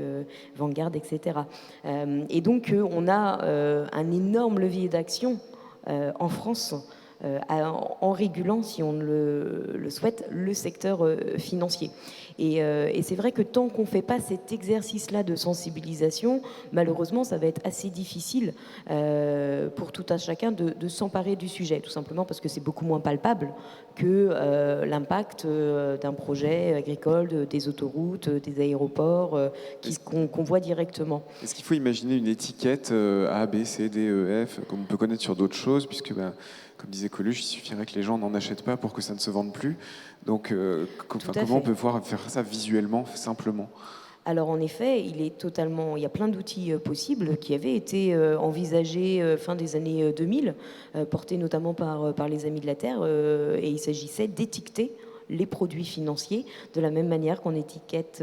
Vanguard, etc. Et donc on a un énorme levier d'action en France en régulant, si on le souhaite, le secteur financier. Et c'est vrai que tant qu'on ne fait pas cet exercice-là de sensibilisation, malheureusement, ça va être assez difficile pour tout un chacun de s'emparer du sujet, tout simplement parce que c'est beaucoup moins palpable que l'impact d'un projet agricole, des autoroutes, des aéroports qu'on voit directement. Est-ce qu'il faut imaginer une étiquette A, B, C, D, E, F, comme on peut connaître sur d'autres choses, puisque comme disait Coluche, il suffirait que les gens n'en achètent pas pour que ça ne se vende plus. Donc, comment on peut faire ça visuellement, simplement ? Alors en effet, il y a plein d'outils possibles qui avaient été envisagés fin des années 2000, portés notamment par les Amis de la Terre, et il s'agissait d'étiqueter les produits financiers de la même manière qu'on étiquette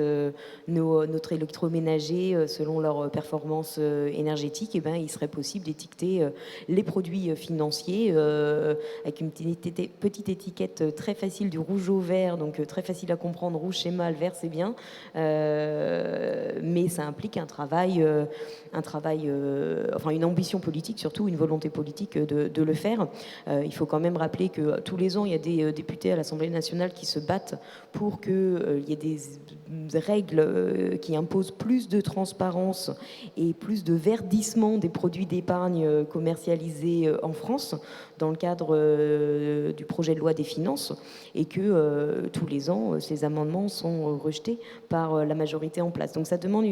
notre électroménager selon leur performance énergétique. Et ben, il serait possible d'étiqueter les produits financiers avec une petite étiquette très facile du rouge au vert, donc très facile à comprendre. Rouge c'est mal, vert c'est bien, mais ça implique une ambition politique, surtout une volonté politique de le faire. Il faut quand même rappeler que tous les ans il y a des députés à l'Assemblée nationale qui se battent pour qu'il y ait des règles qui imposent plus de transparence et plus de verdissement des produits d'épargne commercialisés en France dans le cadre du projet de loi des finances, et que tous les ans, ces amendements sont rejetés par la majorité en place. Donc ça demande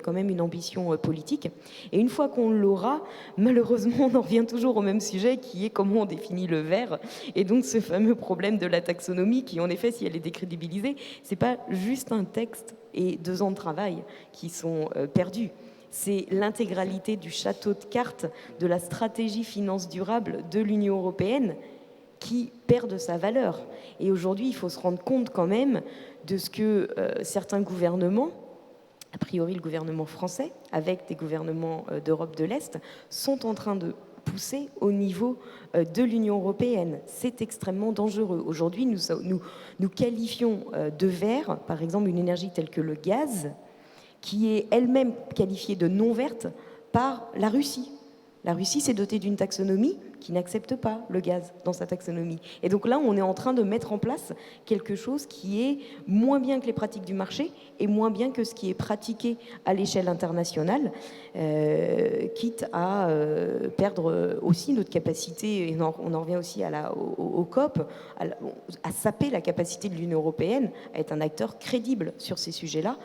quand même une ambition politique. Et une fois qu'on l'aura, malheureusement, on en revient toujours au même sujet qui est comment on définit le vert. Et donc ce fameux problème de la taxonomie qui, en effet, si elle est décrédibilisée, c'est pas juste un texte et 2 ans de travail qui sont perdus. C'est l'intégralité du château de cartes de la stratégie finance durable de l'Union européenne qui perd de sa valeur. Et aujourd'hui, il faut se rendre compte quand même de ce que certains gouvernements, a priori le gouvernement français, avec des gouvernements d'Europe de l'Est, sont en train de pousser au niveau de l'Union européenne. C'est extrêmement dangereux. Aujourd'hui, nous qualifions de vert, par exemple, une énergie telle que le gaz, qui est elle-même qualifiée de non verte par la Russie. La Russie s'est dotée d'une taxonomie qui n'accepte pas le gaz dans sa taxonomie. Et donc là, on est en train de mettre en place quelque chose qui est moins bien que les pratiques du marché et moins bien que ce qui est pratiqué à l'échelle internationale, quitte à perdre aussi notre capacité, et on en revient aussi au COP, à saper la capacité de l'Union européenne à être un acteur crédible sur ces sujets-là,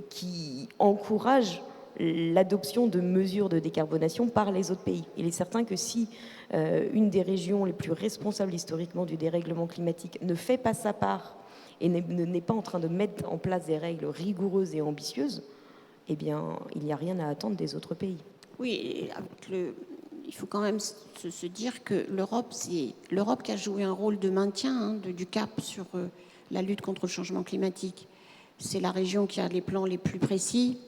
qui encourage l'adoption de mesures de décarbonation par les autres pays. Il est certain que si une des régions les plus responsables historiquement du dérèglement climatique ne fait pas sa part et n'est pas en train de mettre en place des règles rigoureuses et ambitieuses, eh bien, il n'y a rien à attendre des autres pays. Oui, il faut quand même se dire que c'est l'Europe qui a joué un rôle de maintien du cap sur la lutte contre le changement climatique. C'est la région qui a les plans les plus précis.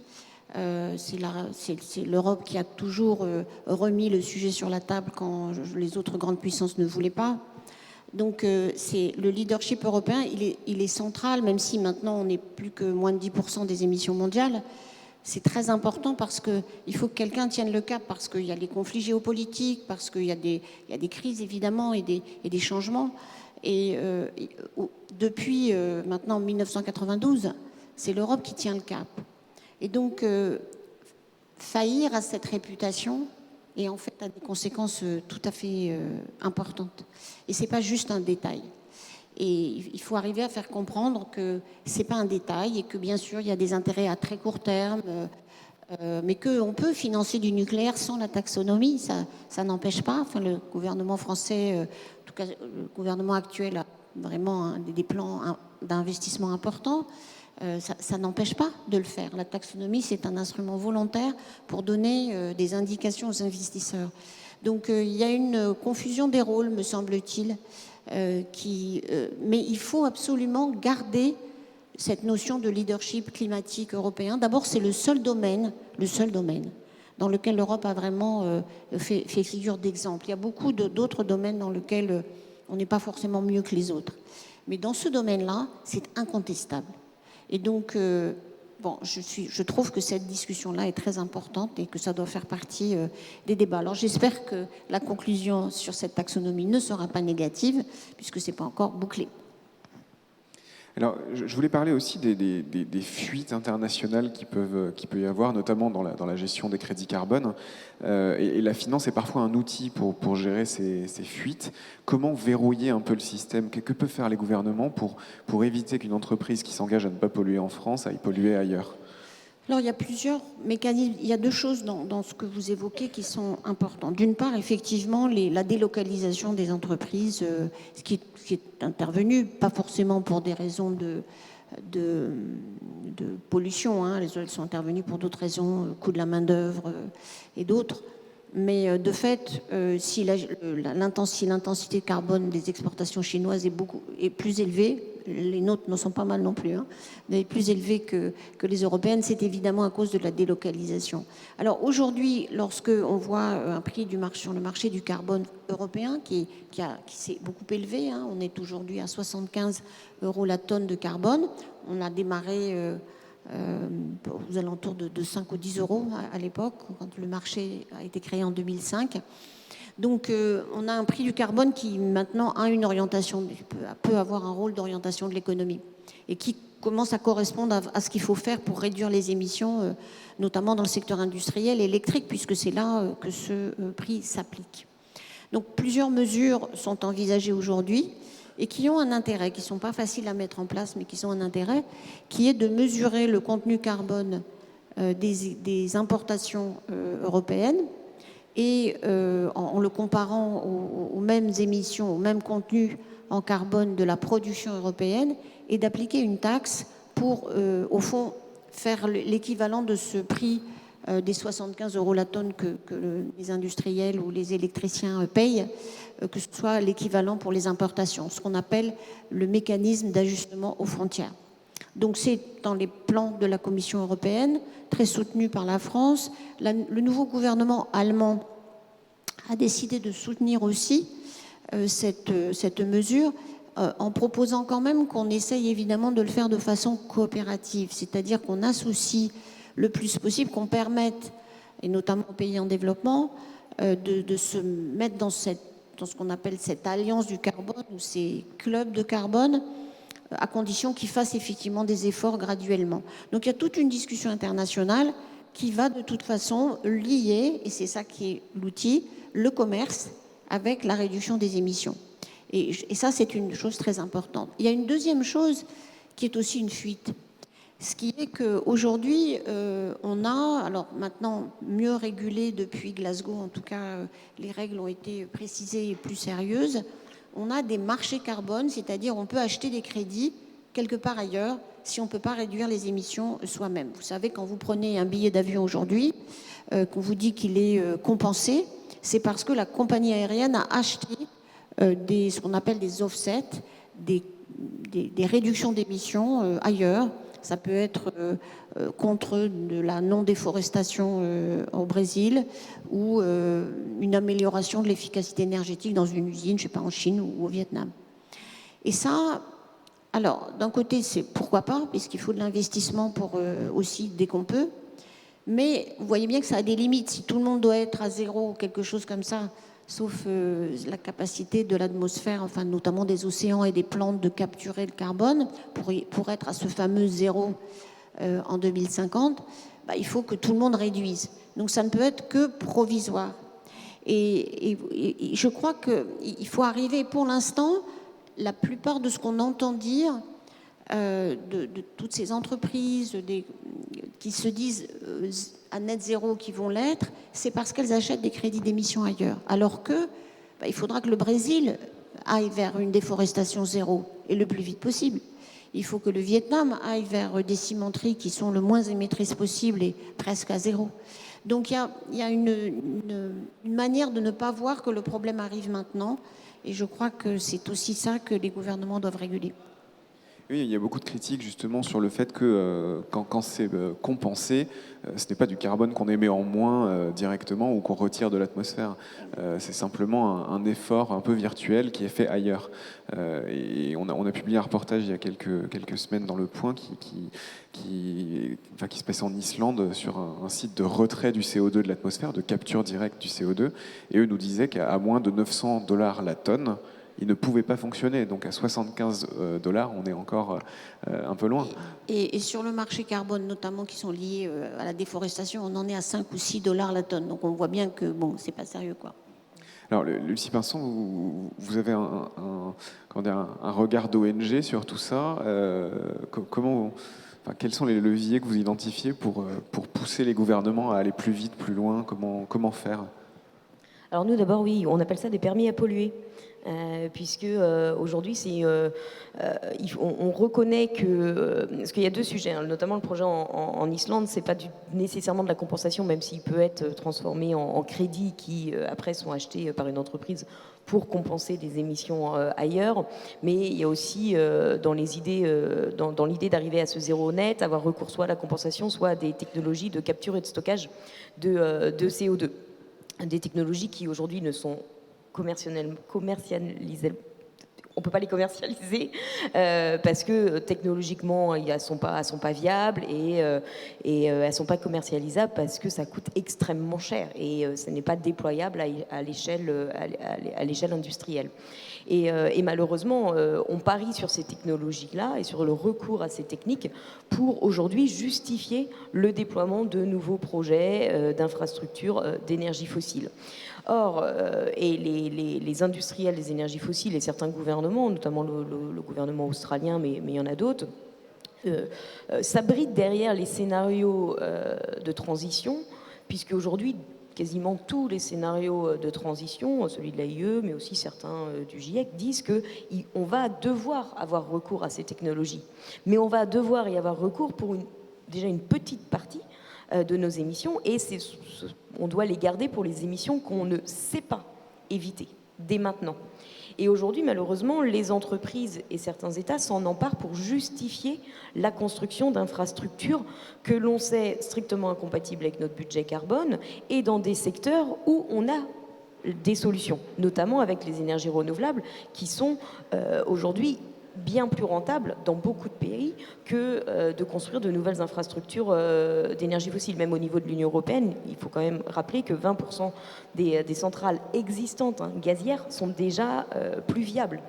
C'est l'Europe qui a toujours remis le sujet sur la table quand les autres grandes puissances ne voulaient pas. Donc c'est le leadership européen, il est central, même si maintenant on n'est plus que moins de 10% des émissions mondiales. C'est très important parce qu'il faut que quelqu'un tienne le cap, parce qu'il y a des conflits géopolitiques, parce qu'il y a des crises évidemment et des changements. Depuis maintenant 1992, c'est l'Europe qui tient le cap. Et donc, faillir à cette réputation et en fait a des conséquences tout à fait importantes. Et c'est pas juste un détail. Et il faut arriver à faire comprendre que c'est pas un détail et que bien sûr il y a des intérêts à très court terme, mais qu'on peut financer du nucléaire sans la taxonomie, ça n'empêche pas. Enfin, le gouvernement français, en tout cas le gouvernement actuel, a vraiment des plans d'investissement importants. Ça n'empêche pas de le faire. La taxonomie, c'est un instrument volontaire pour donner des indications aux investisseurs. Donc il y a une confusion des rôles, me semble-t-il, mais il faut absolument garder cette notion de leadership climatique européen. D'abord, c'est le seul domaine dans lequel l'Europe a vraiment fait figure d'exemple. Il y a beaucoup d'autres domaines dans lesquels on n'est pas forcément mieux que les autres. Mais dans ce domaine-là, c'est incontestable. Et donc, je trouve que cette discussion-là est très importante et que ça doit faire partie des débats. Alors, j'espère que la conclusion sur cette taxonomie ne sera pas négative, puisque ce n'est pas encore bouclé. Alors, je voulais parler aussi des fuites internationales qui peut y avoir, notamment dans la gestion des crédits carbone. Et la finance est parfois un outil pour gérer ces fuites. Comment verrouiller un peu le système? Que peuvent faire les gouvernements pour éviter qu'une entreprise qui s'engage à ne pas polluer en France aille polluer ailleurs? Alors, il y a plusieurs mécanismes. Il y a deux choses dans ce que vous évoquez qui sont importantes. D'une part, effectivement, la délocalisation des entreprises, ce qui est intervenu, pas forcément pour des raisons de pollution, hein. Elles sont intervenues pour d'autres raisons, coût de la main-d'œuvre et d'autres. Mais de fait, si l'intensité carbone des exportations chinoises est plus élevée, les nôtres ne sont pas mal non plus, hein, mais plus élevées que les européennes, c'est évidemment à cause de la délocalisation. Alors aujourd'hui, lorsque on voit un prix sur le marché du carbone européen qui s'est beaucoup élevé, hein, on est aujourd'hui à 75 € la tonne de carbone, on a démarré aux alentours de 5 ou 10 € à l'époque, quand le marché a été créé en 2005. Donc on a un prix du carbone qui maintenant a une orientation, peut avoir un rôle d'orientation de l'économie et qui commence à correspondre à ce qu'il faut faire pour réduire les émissions, notamment dans le secteur industriel et électrique, puisque c'est là que ce prix s'applique. Donc plusieurs mesures sont envisagées aujourd'hui et qui ont un intérêt, qui ne sont pas faciles à mettre en place, mais qui ont un intérêt, qui est de mesurer le contenu carbone des importations européennes et en le comparant aux mêmes émissions, au même contenu en carbone de la production européenne, et d'appliquer une taxe pour, au fond, faire l'équivalent de ce prix des 75 € la tonne que les industriels ou les électriciens payent, que ce soit l'équivalent pour les importations, ce qu'on appelle le mécanisme d'ajustement aux frontières. Donc c'est dans les plans de la Commission européenne, très soutenu par la France. Le nouveau gouvernement allemand a décidé de soutenir aussi cette mesure, en proposant quand même qu'on essaye évidemment de le faire de façon coopérative, c'est-à-dire qu'on associe le plus possible, qu'on permette, et notamment aux pays en développement, de se mettre dans ce qu'on appelle cette alliance du carbone ou ces clubs de carbone, à condition qu'ils fassent effectivement des efforts graduellement. Donc il y a toute une discussion internationale qui va de toute façon lier, et c'est ça qui est l'outil, le commerce avec la réduction des émissions. Et ça, c'est une chose très importante. Il y a une deuxième chose qui est aussi une fuite. Ce qui est qu'aujourd'hui, on a, alors maintenant mieux régulé depuis Glasgow, en tout cas les règles ont été précisées et plus sérieuses, on a des marchés carbone, c'est-à-dire on peut acheter des crédits quelque part ailleurs si on ne peut pas réduire les émissions soi-même. Vous savez, quand vous prenez un billet d'avion aujourd'hui, qu'on vous dit qu'il est compensé, c'est parce que la compagnie aérienne a acheté ce qu'on appelle des offsets, des réductions d'émissions ailleurs. Ça peut être contre de la non-déforestation au Brésil ou une amélioration de l'efficacité énergétique dans une usine, je ne sais pas, en Chine ou au Vietnam. Et ça, alors, d'un côté, c'est pourquoi pas, puisqu'il faut de l'investissement pour aussi dès qu'on peut. Mais vous voyez bien que ça a des limites. Si tout le monde doit être à zéro ou quelque chose comme ça, sauf la capacité de l'atmosphère, enfin notamment des océans et des plantes, de capturer le carbone pour être à ce fameux zéro en 2050, il faut que tout le monde réduise. Donc ça ne peut être que provisoire. Et je crois qu'il faut arriver, pour l'instant, la plupart de ce qu'on entend dire de toutes ces entreprises qui se disent à net zéro, qui vont l'être, c'est parce qu'elles achètent des crédits d'émission ailleurs. Alors que il faudra que le Brésil aille vers une déforestation zéro, et le plus vite possible. Il faut que le Vietnam aille vers des cimenteries qui sont le moins émettrices possible et presque à zéro. Donc il y a une manière de ne pas voir que le problème arrive maintenant, et je crois que c'est aussi ça que les gouvernements doivent réguler. Oui, il y a beaucoup de critiques justement sur le fait que quand c'est compensé, ce n'est pas du carbone qu'on émet en moins directement ou qu'on retire de l'atmosphère. C'est simplement un effort un peu virtuel qui est fait ailleurs. Et on a publié un reportage il y a quelques semaines dans Le Point qui se passait en Islande sur un site de retrait du CO2 de l'atmosphère, de capture directe du CO2. Et eux nous disaient qu'à moins de $900 la tonne, il ne pouvait pas fonctionner. Donc à $75, on est encore un peu loin. Et sur le marché carbone, notamment, qui sont liés à la déforestation, on en est à 5 ou 6 dollars la tonne. Donc on voit bien que, bon, c'est pas sérieux, quoi. Alors, Lucie Pinson, vous avez un regard d'ONG sur tout ça. Quels sont les leviers que vous identifiez pour pousser les gouvernements à aller plus vite, plus loin ? Comment faire ? Alors nous, d'abord, oui, on appelle ça des permis à polluer. Puisque aujourd'hui, on reconnaît que... parce qu'il y a deux sujets, hein, notamment le projet en Islande, c'est pas nécessairement de la compensation, même s'il peut être transformé en crédits qui, après, sont achetés par une entreprise pour compenser des émissions ailleurs. Mais il y a aussi, dans l'idée d'arriver à ce zéro net, avoir recours soit à la compensation, soit à des technologies de capture et de stockage de CO2. Des technologies qui, aujourd'hui, ne sont commercialisées. On ne peut pas les commercialiser parce que technologiquement, elles ne sont pas viables et elles ne sont pas commercialisables parce que ça coûte extrêmement cher et ce n'est pas déployable à l'échelle industrielle. Et malheureusement, on parie sur ces technologies-là et sur le recours à ces techniques pour aujourd'hui justifier le déploiement de nouveaux projets d'infrastructures d'énergie fossile. Or, et les industriels des énergies fossiles et certains gouvernements, notamment le gouvernement australien, mais il y en a d'autres, s'abritent derrière les scénarios de transition, puisque aujourd'hui, quasiment tous les scénarios de transition, celui de l'AIE, mais aussi certains du GIEC, disent qu'on va devoir avoir recours à ces technologies. Mais on va devoir y avoir recours pour déjà une petite partie de nos émissions, et on doit les garder pour les émissions qu'on ne sait pas éviter dès maintenant. Et aujourd'hui, malheureusement, les entreprises et certains États s'en emparent pour justifier la construction d'infrastructures que l'on sait strictement incompatibles avec notre budget carbone et dans des secteurs où on a des solutions, notamment avec les énergies renouvelables qui sont aujourd'hui bien plus rentable dans beaucoup de pays que de construire de nouvelles infrastructures d'énergie fossile. Même au niveau de l'Union européenne, il faut quand même rappeler que 20% des centrales existantes gazières sont déjà plus viables.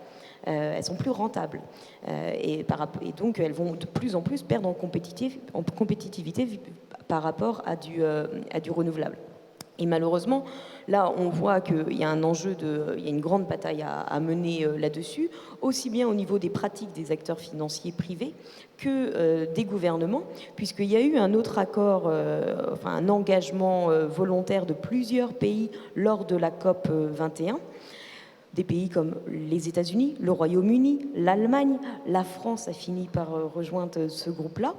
Elles sont plus rentables. Et donc, elles vont de plus en plus perdre en compétitivité par rapport à du renouvelable. Et malheureusement, là, on voit qu'il y a un enjeu, il y a une grande bataille à mener là-dessus, aussi bien au niveau des pratiques des acteurs financiers privés que des gouvernements, puisqu'il y a eu un autre accord, un engagement volontaire de plusieurs pays lors de la COP 21, des pays comme les États-Unis, le Royaume-Uni, l'Allemagne, la France a fini par rejoindre ce groupe-là,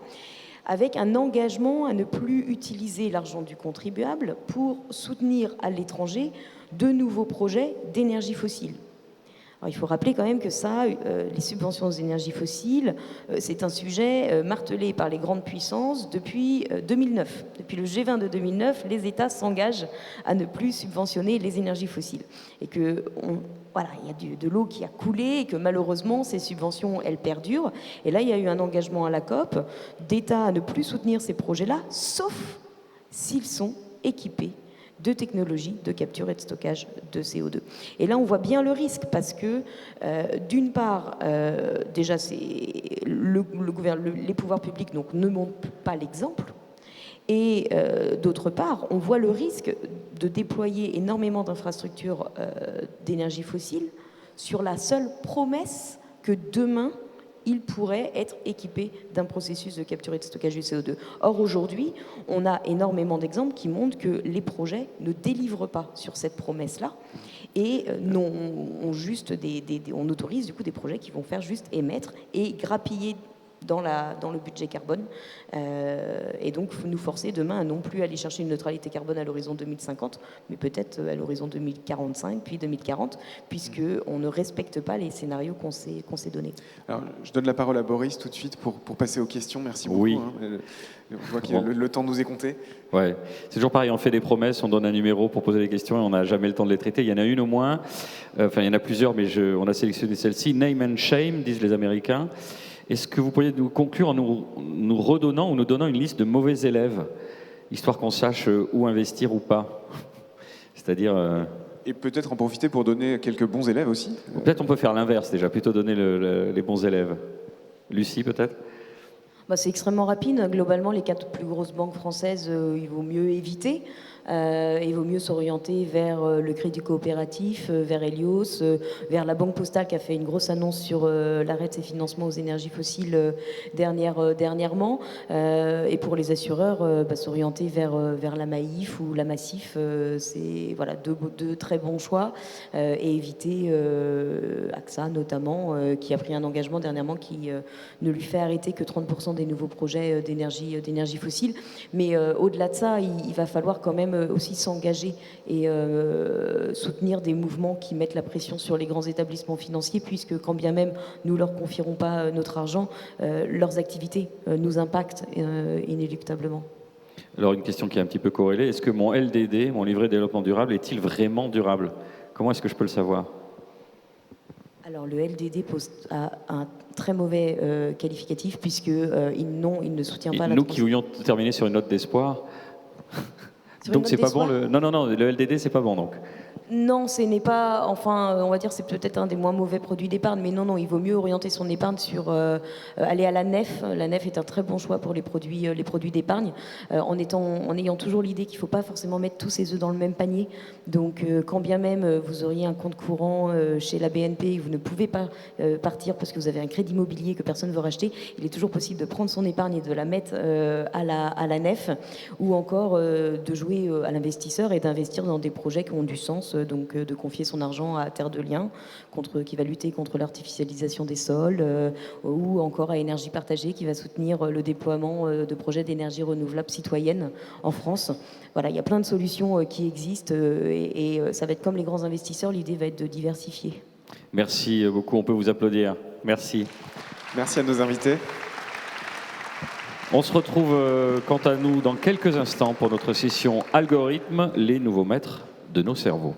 avec un engagement à ne plus utiliser l'argent du contribuable pour soutenir à l'étranger de nouveaux projets d'énergie fossile. Alors, il faut rappeler quand même que les subventions aux énergies fossiles, c'est un sujet martelé par les grandes puissances depuis 2009. Depuis le G20 de 2009, les États s'engagent à ne plus subventionner les énergies fossiles. Et que il y a de l'eau qui a coulé et que malheureusement, ces subventions, elles perdurent. Et là, il y a eu un engagement à la COP d'États à ne plus soutenir ces projets-là, sauf s'ils sont équipés de technologies de capture et de stockage de CO2. Et là, on voit bien le risque parce que, d'une part, déjà, les pouvoirs publics donc, ne montrent pas l'exemple. Et d'autre part, on voit le risque de déployer énormément d'infrastructures d'énergie fossile sur la seule promesse que demain, il pourrait être équipé d'un processus de capture et de stockage du CO2. Or, aujourd'hui, on a énormément d'exemples qui montrent que les projets ne délivrent pas sur cette promesse-là et on autorise du coup des projets qui vont faire juste émettre et grappiller dans le budget carbone et donc nous forcer demain à non plus aller chercher une neutralité carbone à l'horizon 2050, mais peut-être à l'horizon 2045, puis 2040, puisqu'on ne respecte pas les scénarios qu'on s'est donnés. Alors, je donne la parole à Boris tout de suite pour passer aux questions. Merci beaucoup. Oui. On voit que le temps nous est compté. Ouais. C'est toujours pareil, on fait des promesses, on donne un numéro pour poser les questions et on n'a jamais le temps de les traiter. Il y en a une au moins, enfin il y en a plusieurs, mais on a sélectionné celle-ci. Name and shame, disent les Américains. Est-ce que vous pourriez nous conclure en nous redonnant ou nous donnant une liste de mauvais élèves, histoire qu'on sache où investir ou pas? C'est-à-dire... Et peut-être en profiter pour donner quelques bons élèves aussi. Peut-être on peut faire l'inverse déjà, plutôt donner les bons élèves. Lucie, peut-être? C'est extrêmement rapide. Globalement, les 4 plus grosses banques françaises, il vaut mieux éviter. Il vaut mieux s'orienter vers le Crédit Coopératif, vers Helios, vers la Banque Postale qui a fait une grosse annonce sur l'arrêt de ses financements aux énergies fossiles dernièrement. Et pour les assureurs, s'orienter vers la Maïf ou la Massif, c'est voilà, deux très bons choix. Et éviter AXA notamment, qui a pris un engagement dernièrement qui ne lui fait arrêter que 30% des nouveaux projets d'énergie fossile. Mais au-delà de ça, il va falloir quand même aussi s'engager et soutenir des mouvements qui mettent la pression sur les grands établissements financiers, puisque quand bien même nous ne leur confierons pas notre argent, leurs activités nous impactent inéluctablement. Alors une question qui est un petit peu corrélée, est-ce que mon LDD, mon livret de développement durable, est-il vraiment durable? Comment est-ce que je peux le savoir? Alors le LDD a un très mauvais qualificatif, puisqu'il ne soutient pas la Nous qui voulions terminer sur une note d'espoir... Donc c'est pas bon Non, le LDD c'est pas bon donc. Non, ce n'est pas, enfin, on va dire c'est peut-être un des moins mauvais produits d'épargne, mais non, il vaut mieux orienter son épargne sur aller à la nef. La nef est un très bon choix pour les produits d'épargne, en ayant toujours l'idée qu'il ne faut pas forcément mettre tous ses œufs dans le même panier. Donc, quand bien même vous auriez un compte courant chez la BNP et vous ne pouvez pas partir parce que vous avez un crédit immobilier que personne ne veut racheter, il est toujours possible de prendre son épargne et de la mettre à la nef, ou encore de jouer à l'investisseur et d'investir dans des projets qui ont du sens. Donc de confier son argent à Terre de Liens, qui va lutter contre l'artificialisation des sols, ou encore à Énergie Partagée, qui va soutenir le déploiement de projets d'énergie renouvelable citoyenne en France. Voilà, il y a plein de solutions qui existent et ça va être comme les grands investisseurs, l'idée va être de diversifier. Merci beaucoup, on peut vous applaudir. Merci. Merci à nos invités. On se retrouve quant à nous dans quelques instants pour notre session Algorithmes, les nouveaux maîtres de nos cerveaux.